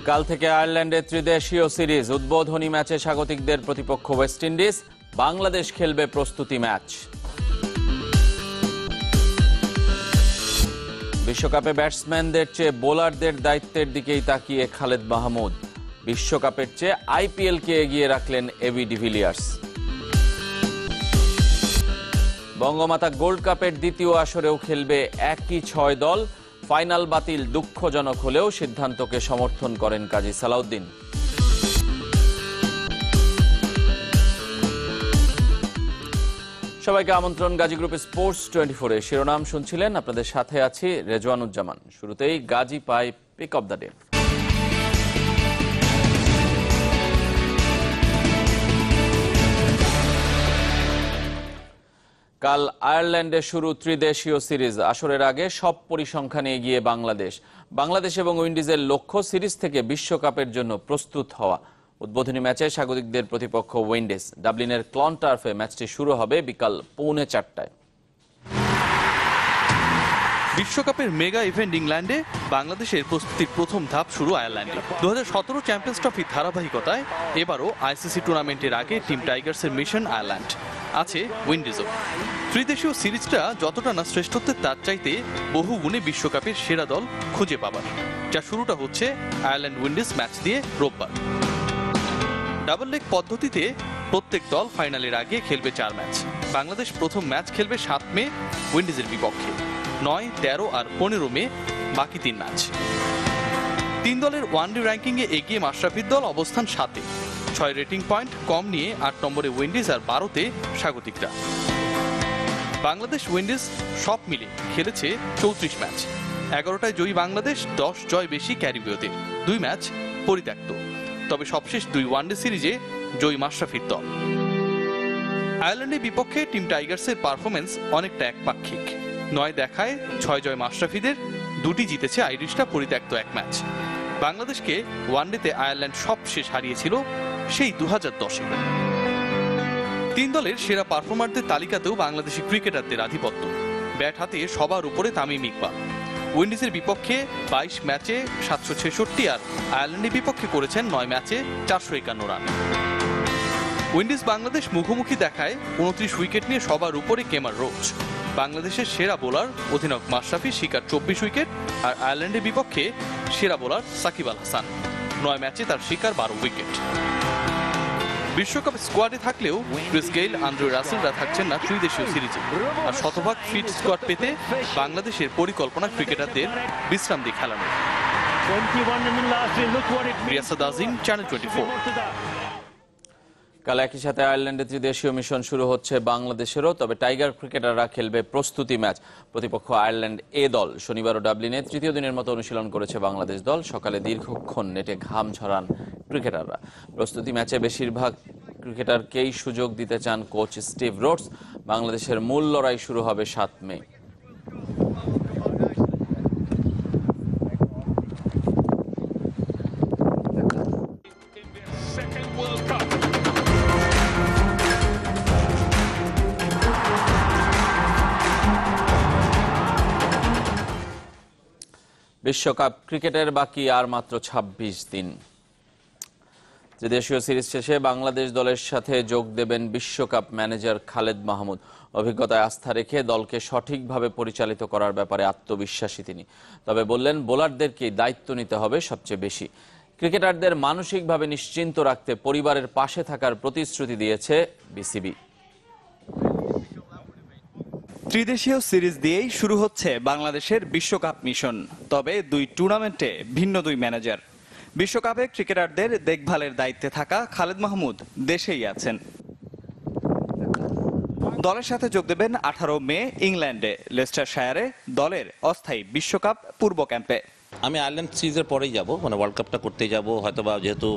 কাল থেকে আয়ারল্যান্ডে ত্রিদেশীয় সিরিজ। উদ্বোধনী ম্যাচে স্বাগতিকদের প্রতিপক্ষ ওয়েস্ট ইন্ডিজ। বাংলাদেশ খেলবে প্রস্তুতি ম্যাচ। বিশ্বকাপে ব্যাটসম্যানদের চেয়ে বোলারদের দায়িত্বের দিকেই তাকিয়ে খালেদ মাহমুদ। বিশ্বকাপের চেয়ে আইপিএলকে এগিয়ে রাখলেন এবি ডিভিলিয়ার্স। বঙ্গমাতা গোল্ড কাপের দ্বিতীয় আসরেও খেলবে একই ৬ দল। ফাইনাল বাতিল দুঃখজনক হলেও সিদ্ধান্তকে সমর্থন করেন কাজী সালাউদ্দিন। সবাইকে আমন্ত্রণ গাজী গ্রুপ স্পোর্টস 24-এ। শিরোনাম শুনছিলেন, আপনাদের সাথে আছি রেজওয়ানুজ্জামান। শুরুতেই গাজী পাই পিক অব দ্য ডে। কাল আয়ারল্যান্ডে শুরু ত্রিদেশীয় সিরিজ। আসরের আগে সব পরিসংখ্যানে এগিয়ে বাংলাদেশ এবং উইন্ডিজের লক্ষ্য সিরিজ থেকে বিশ্বকাপের জন্য প্রস্তুত হওয়া। উদ্বোধনী ম্যাচে স্বাগতিকদের প্রতিপক্ষ উইন্ডিজ। ডাবলিনের ক্লনটার্ফে ম্যাচটি শুরু হবে বিকাল 3:45। বিশ্বকাপের মেগা ইভেন্ট ইংল্যান্ডে বাংলাদেশের প্রস্তুতির প্রথম ধাপ শুরু আয়ারল্যান্ডে। 2017 চ্যাম্পিয়ন্স ট্রফির ধারাবাহিকতায় এবারও আইসিসি টুর্নামেন্টের আগে টিম টাইগার্সের মিশন আয়ারল্যান্ড, আছে উইন্ডিজও। ত্রিদেশীয় সিরিজটা যতটা না শ্রেষ্ঠত্বের তার চাইতে বহু গুণে বিশ্বকাপের সেরা দল খুঁজে পাবার, যা শুরুটা হচ্ছে আয়ারল্যান্ড উইন্ডিজ ম্যাচ দিয়ে রোববার। ডাবল লেগ পদ্ধতিতে প্রত্যেক দল ফাইনালের আগে খেলবে 4 ম্যাচ। বাংলাদেশ প্রথম ম্যাচ খেলবে 7 মে উইন্ডিজের বিপক্ষে। 9, 13 আর 15 মে বাকি 3 ম্যাচ। 3 দলের ওয়ানডে র্যাঙ্কিংয়ে এগিয়ে মাশরাফির দল অবস্থান 7-এ। 6 রেটিং পয়েন্ট কম নিয়ে 8 নম্বরে উইন্ডিজ আর 12তে স্বাগতিকরা। বাংলাদেশ উইন্ডিজ সব মিলে খেলেছে 34 ম্যাচ। 11টায় জয়ী বাংলাদেশ, 10 জয় বেশি ক্যারিবীয়দের। 2 ম্যাচ পরিত্যক্ত। তবে সবশেষ 2 ওয়ানডে সিরিজে জয়ী মাশরাফির দল। আয়ারল্যান্ডের বিপক্ষে টিম টাইগার্সের পারফরমেন্স অনেকটা একপাক্ষিক। 9 দেখায় 6 জয় মাশরাফিদের, 2টি জিতেছে আইরিশরা, পরিত্যক্ত 1 ম্যাচ। বাংলাদেশকে ওয়ানডেতে আয়ারল্যান্ড সবশেষ হারিয়েছিল সেই 2010-এ। 3 দলের সেরা পারফর্মারদের তালিকাতেও বাংলাদেশি ক্রিকেটারদের আধিপত্য। ব্যাট হাতে সবার উপরে তামিম ইকবাল। উইন্ডিজের বিপক্ষে 22 ম্যাচে 766 আর আয়ারল্যান্ডের বিপক্ষে করেছেন 9 ম্যাচে 451 রান। উইন্ডিজ বাংলাদেশ মুখোমুখি দেখায় 29 উইকেট নিয়ে সবার উপরে কেমার রোচ। বাংলাদেশের সেরা বোলার অধিনায়ক মাশরাফি শিকার 24 উইকেট, আর আয়ারল্যান্ডের বিপক্ষে সেরা বোলার সাকিব আল হাসান। 9 ম্যাচে তার শিকার 12 উইকেট। বিশ্বকাপ স্কোয়াডে থাকলেও ক্রিস গেইল, আন্দ্রে রাসেলরা থাকছেন না ত্রিদেশীয় সিরিজে। আর শতভাগ ফিট স্কোয়াড পেতে বাংলাদেশের পরিকল্পনা ক্রিকেটারদের বিশ্রাম দিয়ে খেলানো। রিয়াসাদ আজিম, চ্যানেল 24। কাল একই সাথে আয়ারল্যান্ডে ত্রিদেশীয় মিশন শুরু হচ্ছে বাংলাদেশেরও। তবে টাইগার ক্রিকেটাররা খেলবে প্রস্তুতি ম্যাচ। প্রতিপক্ষ আয়ারল্যান্ড এ দল। শনিবারও ডাবলিনে তৃতীয় দিনের মতো অনুশীলন করেছে বাংলাদেশ দল। সকালে দীর্ঘক্ষণ নেটে ঘাম ঝরান ক্রিকেটাররা। প্রস্তুতি ম্যাচে বেশিরভাগ ক্রিকেটারকেই সুযোগ দিতে চান কোচ স্টিভ রোডস। বাংলাদেশের মূল লড়াই শুরু হবে 7 মে। বিশ্বকাপ ক্রিকেটের বাকি আর মাত্র 26 দিন। ত্রিদেশীয় সিরিজ শেষে বাংলাদেশ দলের সাথে যোগ দেবেন বিশ্বকাপ ম্যানেজার খালেদ মাহমুদ। অভিজ্ঞতায় আস্থা রেখে দলকে সঠিকভাবে পরিচালিত করার ব্যাপারে আত্মবিশ্বাসী তিনি। তবে বললেন, বোলারদেরকেই দায়িত্ব নিতে হবে সবচেয়ে বেশি। ক্রিকেটারদের মানসিকভাবে নিশ্চিন্ত রাখতে পরিবারের পাশে থাকার প্রতিশ্রুতি দিয়েছে বিসিবি। ত্রিদেশীয় সিরিজ দিয়েই শুরু হচ্ছে বাংলাদেশের বিশ্বকাপ মিশন। তবে 2 টুর্নামেন্টে ভিন্ন 2 ম্যানেজার। বিশ্বকাপে ক্রিকেটারদের দেখভালের দায়িত্বে থাকা খালেদ মাহমুদ দেশেই আছেন। দলের সাথে যোগ দেবেন 18 মে ইংল্যান্ডে লেস্টারশায়ারে দলের অস্থায়ী বিশ্বকাপ পূর্ব ক্যাম্পে। আমি আয়ারল্যান্ড সিরিজের পরেই যাব, মানে ওয়ার্ল্ড কাপটা করতেই যাব হয়তো বা, যেহেতু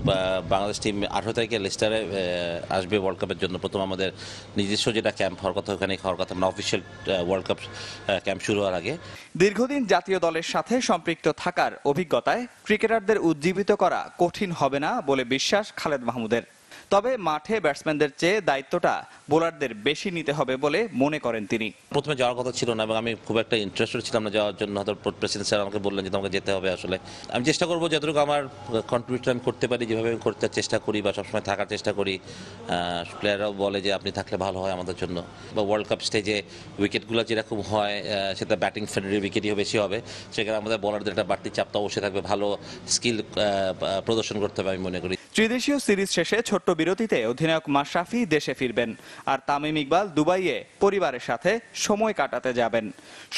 বাংলাদেশ টিম 18 তারিখে লেস্টারে আসবে ওয়ার্ল্ড কাপের জন্য। প্রথম আমাদের নিজস্ব যেটা ক্যাম্প হওয়ার কথা, ওখানে খাওয়ার কথা, মানে অফিসিয়াল ওয়ার্ল্ড কাপ ক্যাম্প শুরু হওয়ার আগে। দীর্ঘদিন জাতীয় দলের সাথে সম্পৃক্ত থাকার অভিজ্ঞতায় ক্রিকেটারদের উজ্জীবিত করা কঠিন হবে না বলে বিশ্বাস খালেদ মাহমুদের। তবে মাঠে ব্যাটসম্যানদের চেয়ে দায়িত্বটা বোলারদের বেশি নিতে হবে বলে মনে করেন তিনি। প্রথমে যাওয়ার কথা ছিল না এবং আমি খুব একটা ইন্টারেস্টেড ছিলাম না যাওয়ার জন্য। হয়তো প্রেসিডেন্ট স্যার আমাকে বললেন যে তোমাকে যেতে হবে। আসলে আমি চেষ্টা করবো যতটুকু আমার কন্ট্রিবিউশন আমি করতে পারি, যেভাবে আমি করতে চেষ্টা করি বা সবসময় থাকার চেষ্টা করি। প্লেয়াররাও বলে যে আপনি থাকলে ভালো হয় আমাদের জন্য, বা ওয়ার্ল্ড কাপ স্টেজে উইকেটগুলো যেরকম হয় সেটা ব্যাটিং ফ্রেন্ডলি উইকেটই বেশি হবে, সেখানে আমাদের বোলারদের একটা বাড়তি চাপ তো অবশ্যই থাকবে, ভালো স্কিল প্রদর্শন করতে হবে আমি মনে করি। ত্রিদেশীয় সিরিজ শেষে ছোট্ট বিরতিতে অধিনায়ক মাশরাফি দেশে ফিরবেন, আর তামিম ইকবাল দুবাইয়ে পরিবারের সাথে সময় কাটাতে যাবেন।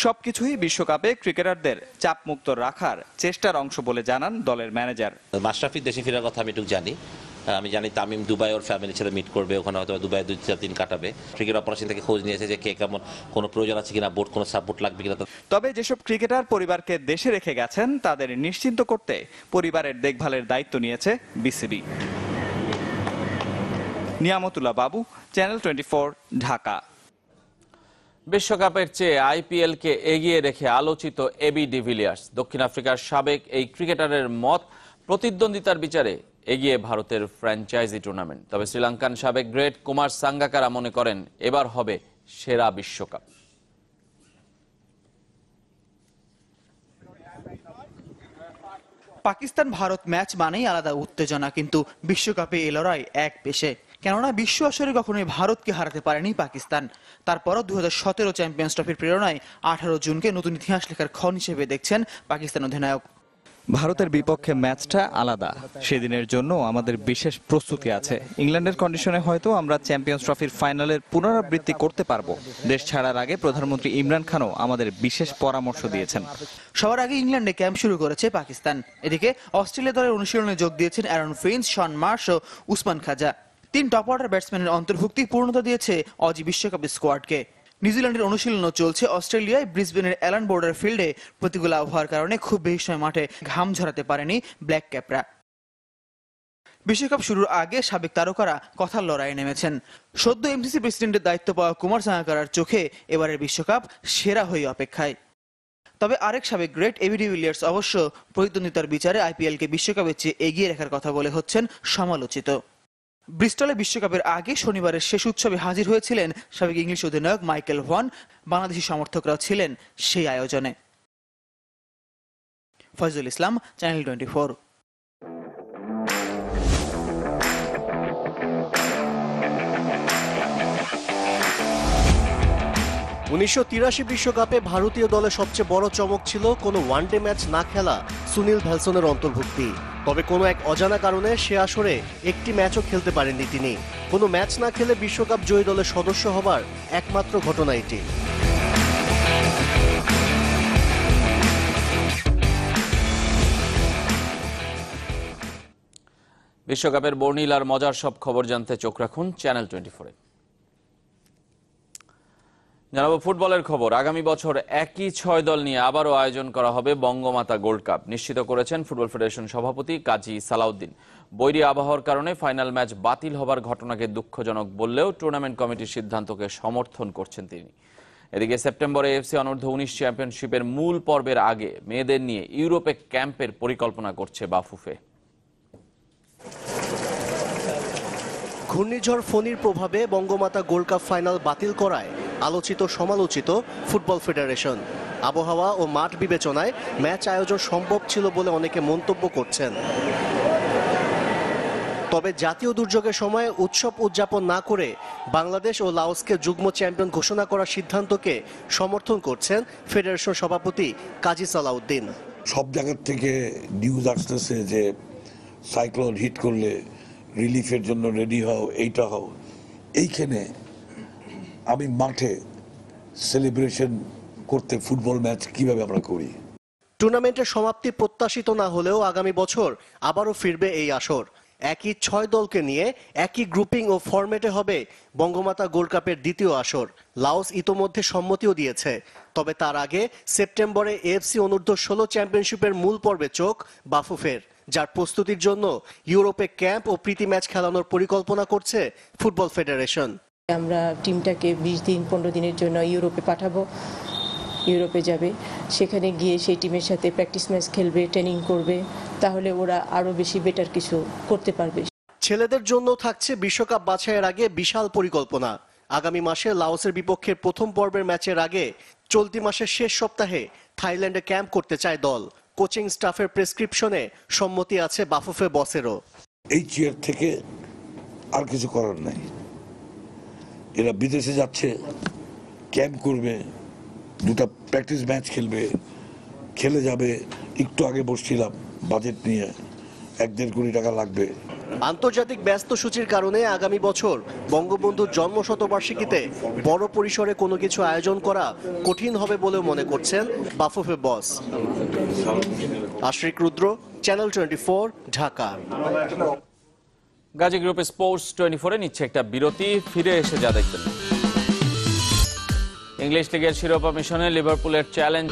সবকিছুই বিশ্বকাপে ক্রিকেটারদের চাপমুক্ত রাখার চেষ্টার অংশ বলে জানান দলের ম্যানেজার। মাশরাফি দেশে ফেরার কথা আমি একটু জানি। আমি জানি তামিম দুবাই ওর ফ্যামিলির সাথে মিট করবে, ওখানে হয়তো দুবাই 2-4 দিন কাটাবে। ক্রিকেট অপারেশন থেকে খোঁজ নিয়েছে যে কে কেমন, কোনো প্রয়োজন আছে কিনা, বোর্ড কোনো সাপোর্ট লাগবে কিনা। তবে যেসব ক্রিকেটার পরিবারকে দেশে রেখে গেছেন তাদের নিশ্চিন্ত করতে পরিবারের দেখভালের দায়িত্ব নিয়েছে বিসিবি। নিয়ামতুল্লাহ বাবু, চ্যানেল 24, ঢাকা। বিশ্বকাপের চেয়ে আইপিএলকে এগিয়ে রেখে আলোচিত এবি ডিভিলিয়ার্স। দক্ষিণ আফ্রিকার সাবেক এই ক্রিকেটারের মত, প্রতিদ্বন্দ্বিতার বিচারে এগিয়ে ভারতের ফ্র্যাঞ্চাইজি টুর্নামেন্ট। তবে শ্রীলঙ্কান সাবেক গ্রেট কুমার সাঙ্গাকারা মনে করেন এবার হবে সেরা বিশ্বকাপ। পাকিস্তান ভারত ম্যাচ মানেই আলাদা উত্তেজনা, কিন্তু বিশ্বকাপে এই লড়াই এক পেশে। কেননা বিশ্ব আসরে কখনোই ভারতকে হারাতে পারেনি পাকিস্তান। তারপরও 2017 চ্যাম্পিয়ন্স ট্রফির প্রেরণায় 18 জুনকে নতুন ইতিহাস লেখার ক্ষণ হিসেবে দেখছেন পাকিস্তান অধিনায়ক। ভারতের বিপক্ষে ম্যাচটা আলাদা, সেদিনের জন্য আমাদের বিশেষ প্রস্তুতি আছে। ইংল্যান্ডের কন্ডিশনে হয়তো আমরা চ্যাম্পিয়ন্স ট্রফির ফাইনালের পুনরাবৃত্তি করতে পারবো। দেশ ছাড়ার আগে প্রধানমন্ত্রী ইমরান খানও আমাদের বিশেষ পরামর্শ দিয়েছেন। সবার আগে ইংল্যান্ডে ক্যাম্প শুরু করেছে পাকিস্তান। এদিকে অস্ট্রেলিয়া দলের অনুশীলনে যোগ দিয়েছেন অ্যারন ফিঞ্চ, শন মার্শ ও উসমান খাজা। 3 টপ অর্ডার ব্যাটসম্যানের অন্তর্ভুক্তি পূর্ণতা দিয়েছে অজি বিশ্বকাপের স্কোয়াডকে। নিউজিল্যান্ডের অনুশীলনও চলছে অস্ট্রেলিয়ায়। ব্রিসবেনের অ্যালান বোর্ডার ফিল্ডে প্রতিকূল আবহাওয়ার কারণে খুব বেশি সময় মাঠে ঘাম ঝরাতে পারেনি ব্ল্যাক ক্যাপরা। বিশ্বকাপ শুরুর আগে সাবেক তারকারা কথার লড়াইয়ে নেমেছেন। সদ্য এমসিসি প্রেসিডেন্টের দায়িত্ব পাওয়া কুমার সাঙ্গাকারার চোখে এবারের বিশ্বকাপ সেরা হয়ে অপেক্ষায়। তবে আরেক সাবেক গ্রেট এবি ডিভিলিয়ার্স অবশ্য প্রতিদ্বন্দ্বিতার বিচারে আইপিএলকে বিশ্বকাপের চেয়ে এগিয়ে রাখার কথা বলে হচ্ছেন সমালোচিত। ব্রিস্টলে বিশ্বকাপের আগে শনিবারের শেষ উৎসবে হাজির হয়েছিলেন সাবেক ইংলিশ অধিনায়ক মাইকেল ভন। বাংলাদেশি সমর্থকরাও ছিলেন সেই আয়োজনে। ফয়জুল ইসলাম, চ্যানেল 24। 1983 বিশ্বকাপে ভারতীয় দলের সবচেয়ে বড় চমক ছিল কোনো ওয়ানডে ম্যাচ না খেলা সুনীল ভ্যালসনের অন্তর্ভুক্তি। তবে কোনো এক অজানা কারণে সে আসরে একটি ম্যাচও খেলতে পারেননি তিনি। কোনো ম্যাচ না খেলে বিশ্বকাপ জয়ী দলের সদস্য হবার একমাত্র ঘটনা এটি। বিশ্বকাপের বর্ণিল আর মজার সব খবর জানতে চোখ রাখুন চ্যানেল 24-এ। জানাবো ফুটবলের খবর। আগামী বছর একই 6 দল নিয়ে আবারও আয়োজন করা হবে বঙ্গমাতা গোল্ড কাপ, নিশ্চিত করেছেন ফুটবল ফেডারেশন সভাপতি কাজী সালাউদ্দিন। বৈরী আবহাওয়ার কারণে ফাইনাল ম্যাচ বাতিল হবার ঘটনাকে দুঃখজনক বললেও টুর্নামেন্ট কমিটির সিদ্ধান্তকে সমর্থন করছেন তিনি। এদিকে সেপ্টেম্বরে এফসি অনূর্ধ্ব-19 চ্যাম্পিয়নশিপের মূল পর্বের আগে মেয়েদের নিয়ে ইউরোপে ক্যাম্পের পরিকল্পনা করছে বাফুফে। ঘূর্ণিঝড় ফণীর প্রভাবে বঙ্গমাতা গোল্ড কাপ ফাইনাল বাতিল করায় আলোচিত সমালোচিত ফুটবল ফেডারেশন। আবহাওয়া ও মাঠ বিবেচনায় ম্যাচ আয়োজন সম্ভব ছিল বলে অনেকে মন্তব্য করছেন। তবে জাতীয় দুর্যোগের সময় উৎসব উদযাপন না করে বাংলাদেশ ও লাওসকে যুগ্ম চ্যাম্পিয়ন ঘোষণা করার সিদ্ধান্তকে সমর্থন করছেন ফেডারেশন সভাপতি কাজী সালাউদ্দিন। সব জায়গার থেকে নিউজ আসতেছে যে সাইক্লোন হিট করলে রিলিফের জন্য রেডি হও, এইটা হও। এইখানে আমি মাঠে সেলিব্রেশন করতে ফুটবল ম্যাচ কিভাবে আমরা করি। টুর্নামেন্টের সমাপ্তি প্রত্যাশিত না হলেও আগামী বছর আবারও ফিরবে এই আসর। একই 6 দলকে নিয়ে একই গ্রুপিং ও ফরম্যাটে হবে বঙ্গমাতা গোল্ড কাপের দ্বিতীয় আসর। লাওস ইতোমধ্যে সম্মতিও দিয়েছে। তবে তার আগে সেপ্টেম্বরে এএফসি অনূর্ধ্ব-16 চ্যাম্পিয়নশিপের মূল পর্বে চোখ বাফুফের, যার প্রস্তুতির জন্য ইউরোপে ক্যাম্প ও প্রীতি ম্যাচ খেলানোর পরিকল্পনা করছে ফুটবল ফেডারেশন। আমরা টিমটাকে 20 দিন 15 দিনের জন্য ইউরোপে পাঠাবো। ইউরোপে যাবে, সেখানে গিয়ে সেই টিমের সাথে প্র্যাকটিস ম্যাচ খেলবে, ট্রেনিং করবে, তাহলে ওরা আরো বেশি বেটার কিছু করতে পারবে। ছেলেদের জন্য থাকছে বিশ্বকাপ বাছাইয়ের আগে বিশাল পরিকল্পনা। আগামী মাসে লাওসের বিপক্ষে প্রথম পর্বের ম্যাচের আগে চলতি মাসের শেষ সপ্তাহে থাইল্যান্ডে ক্যাম্প করতে চায় দল। কোচিং স্টাফের প্রেসক্রিপশনে সম্মতি আছে বাফুফে বসেরও। এই চেয়ার থেকে আর কিছু করার নাই। এরা বিদেশে যাচ্ছে, ক্যাম্প করবে, দুটো প্র্যাকটিস ম্যাচ খেলবে, খেলে যাবে। একটু আগে বসছিলাম বাজেট নিয়ে, 1-1.5 কোটি টাকা লাগবে। আন্তর্জাতিক ব্যস্ত সূচির কারণে আগামী বছর বঙ্গবন্ধুর জন্মশতবার্ষিকীতে বড় পরিসরে কোনো কিছু আয়োজন করা কঠিন হবে বলেও মনে করছেন BAFUFE boss. Ashrik Rudra, channel 24, Dhaka. Gazi group sports 24-এ নিচ্ছে একটা বিরতি, ফিরে এসে যা দেখবেন। ইংলিশ লিগের শিরোপা মিশনে লিভারপুলের চ্যালেঞ্জ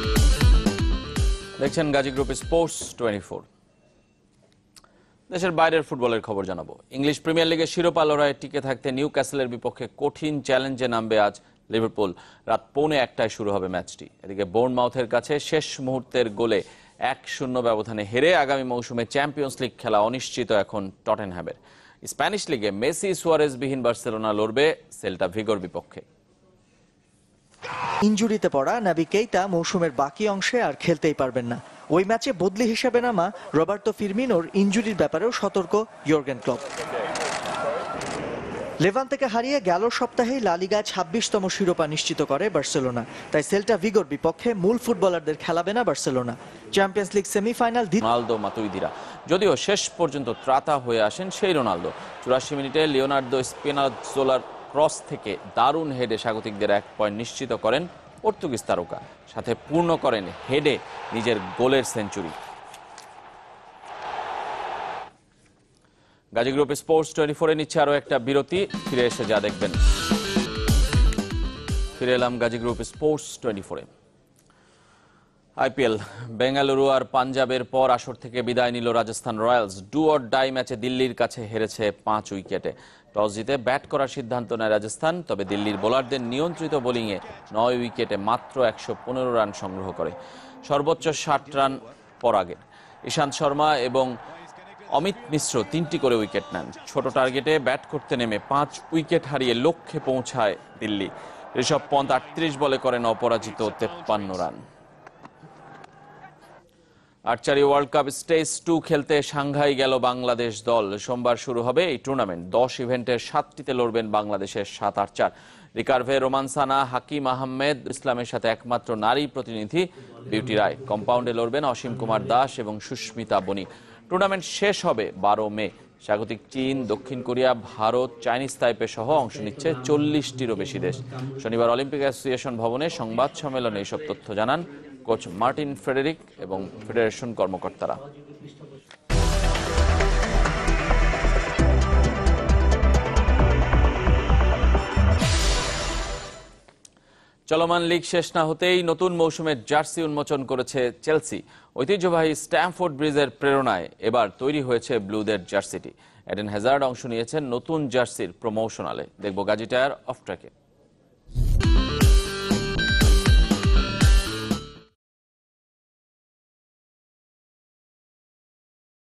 দেখছেন গাজী গ্রুপ স্পোর্টস 24। দেশের বাইরের ফুটবলের খবর জানাবো। ইংলিশ প্রিমিয়ার লিগের শিরোপা লড়াইয়ে টিকে থাকতে নিউক্যাসলের বিপক্ষে কঠিন চ্যালেঞ্জে নামবে আজ লিভারপুল। রাত 1:45 শুরু হবে ম্যাচটি। এদিকে বোর্নমাউথের কাছে শেষ মুহূর্তের গোলে 1-0 ব্যবধানে হেরে আগামী মৌসুমে চ্যাম্পিয়ন্স লিগ খেলা অনিশ্চিত এখন টটেনহ্যামের। স্প্যানিশ লিগে মেসি সুয়ারেজ বিহীন বার্সেলোনা লড়বে সেল্টা ভিগোর বিপক্ষে। ইনজুরিতে পড়া নাবি কেইতা মৌসুমের বাকি অংশে আর খেলতেই পারবেন না। ওই ম্যাচে বদলি হিসেবে নামা রবার্তো ফিরমিনোর ইনজুরির ব্যাপারেও সতর্ক ইয়র্গেন ক্লপ। লেভান্তেকে হারিয়ে গেল সপ্তাহেই লা লিগায় 26তম শিরোপা নিশ্চিত করে বার্সেলোনা। তাই সেল্টা ভিগোর বিপক্ষে মূল ফুটবলারদের খেলাবে না Barcelona. Champions League semifinal Ronaldo মাতুইদিরা যদিও শেষ পর্যন্ত ত্রাতা হয়ে আসেন সেই রোনালদো। 84 মিনিটে লিওনার্দো স্পিনাজোলার ক্রস থেকে দারুণ হেডে স্বাগতিকদের 1 পয়েন্ট নিশ্চিত করেন পর্তুগিজ তারকা, সাথে পূর্ণ করেন হেডে নিজের গোলের সেঞ্চুরি। গাজী গ্রুপ স্পোর্টস 24-এ নিচ্ছে আরো একটা বিরতি, ফিরে এসে যা দেখবেন। ফিরে এলাম গাজী গ্রুপ স্পোর্টস 24-এ। আইপিএল বেঙ্গালুরু আর পাঞ্জাবের পর আসর থেকে বিদায় নিল Rajasthan Royals. Do or die ম্যাচে দিল্লির কাছে হেরেছে 5 উইকেটে। টস জিতে ব্যাট করার সিদ্ধান্ত নেয় রাজস্থান, তবে দিল্লির বোলারদের নিয়ন্ত্রিত বোলিংয়ে 9 উইকেটে মাত্র 115 রান সংগ্রহ করে, সর্বোচ্চ 60 রান পরাগের। ইশান্ত শর্মা এবং অমিত মিশ্র 3টি করে উইকেট নেন। ছোট টার্গেটে ব্যাট করতে নেমে 5 উইকেট হারিয়ে লক্ষ্যে পৌঁছায় দিল্লি। ঋষভ পন্থ 38 বলে করেন অপরাজিত 53 run. Archery world cup stage 2 খেলতে সাংঘাই গেল বাংলাদেশ দল। সোমবার শুরু হবে এই টুর্নামেন্ট। 10 ইভেন্টের 7টিতে লড়বেন বাংলাদেশের 7 আর্চার। রিকার্ভে রোমানসানা, হাকিম আহমেদ ইসলামের সাথে একমাত্র নারী প্রতিনিধি বিউটি রায়। কম্পাউন্ডে লড়বেন অসীম কুমার দাস এবং সুস্মিতা বণিক। টুর্নামেন্ট শেষ হবে 12 মে। স্বাগতিক চীন, দক্ষিণ কোরিয়া, ভারত, চাইনিজ তাইপে সহ অংশ নিচ্ছে 40টিরও বেশি দেশ। শনিবার অলিম্পিক অ্যাসোসিয়েশন ভবনে সংবাদ সম্মেলনে এইসব তথ্য জানান কোচ মার্টিন ফ্রেডেরিক এবং ফেডারেশন কর্মকর্তারা। চলমান লিগ শেষ না হতেই নতুন মৌসুমের জার্সি উন্মোচন করেছে চেলসি। ঐতিহ্যবাহী স্ট্যামফোর্ড ব্রিজের প্রেরণায় এবার তৈরি হয়েছে ব্লুদের জার্সিটি। এডেন হ্যাজার্ড অংশ নিয়েছেন নতুন জার্সির প্রমোশনালে। দেখব গাজী টায়ার অফ ট্র্যাকে।